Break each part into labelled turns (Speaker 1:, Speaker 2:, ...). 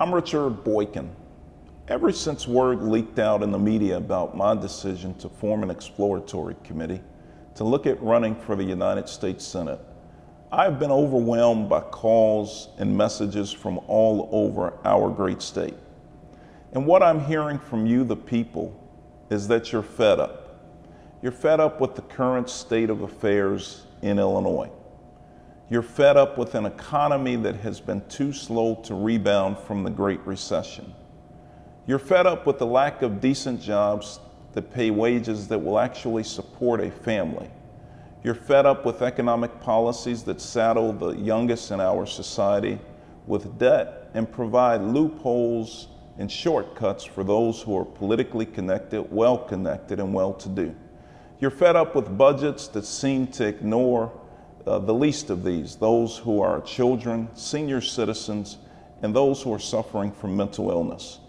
Speaker 1: I'm Richard Boykin. Ever since word leaked out in the media about my decision to form an exploratory committee to look at running for the United States Senate, I've been overwhelmed by calls and messages from all over our great state. And what I'm hearing from you, the people, is that you're fed up. You're fed up with the current state of affairs in Illinois. You're fed up with an economy that has been too slow to rebound from the Great Recession. You're fed up with the lack of decent jobs that pay wages that will actually support a family. You're fed up with economic policies that saddle the youngest in our society with debt and provide loopholes and shortcuts for those who are politically connected, well-connected, and well-to-do. You're fed up with budgets that seem to ignore the least of these, those who are children, senior citizens, and those who are suffering from mental illness.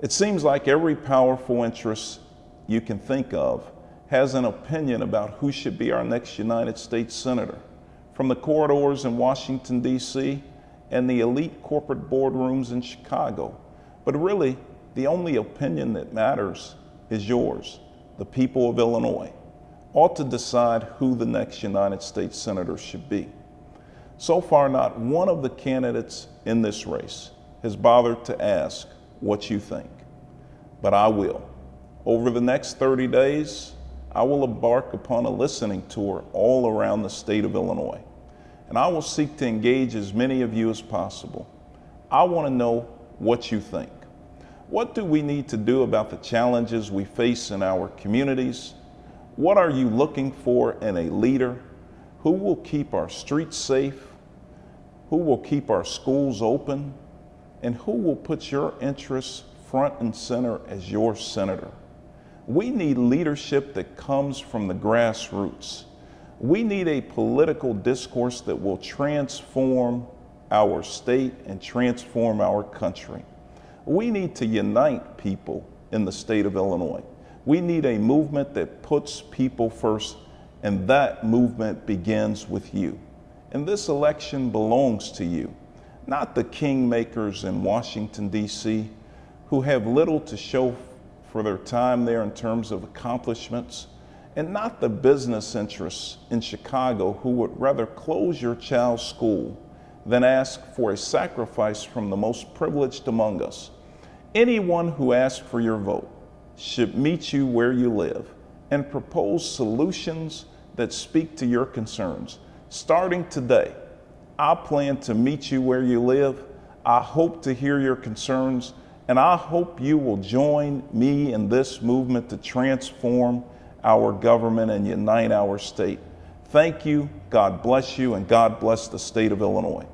Speaker 1: It seems like every powerful interest you can think of has an opinion about who should be our next United States Senator, from the corridors in Washington, D.C. and the elite corporate boardrooms in Chicago. But really, the only opinion that matters is yours, the people of Illinois, ought to decide who the next United States Senator should be. So far, not one of the candidates in this race has bothered to ask what you think, but I will. Over the next 30 days, I will embark upon a listening tour all around the state of Illinois, and I will seek to engage as many of you as possible. I want to know what you think. What do we need to do about the challenges we face in our communities? What are you looking for in a leader? Who will keep our streets safe? Who will keep our schools open? And who will put your interests front and center as your senator? We need leadership that comes from the grassroots. We need a political discourse that will transform our state and transform our country. We need to unite people in the state of Illinois. We need a movement that puts people first, and that movement begins with you. And this election belongs to you, not the kingmakers in Washington, D.C., who have little to show for their time there in terms of accomplishments, and not the business interests in Chicago who would rather close your child's school than ask for a sacrifice from the most privileged among us. Anyone who asks for your vote should meet you where you live and propose solutions that speak to your concerns. Starting today, I plan to meet you where you live. I hope to hear your concerns, and I hope you will join me in this movement to transform our government and unite our state. Thank you, God bless you, and God bless the state of Illinois.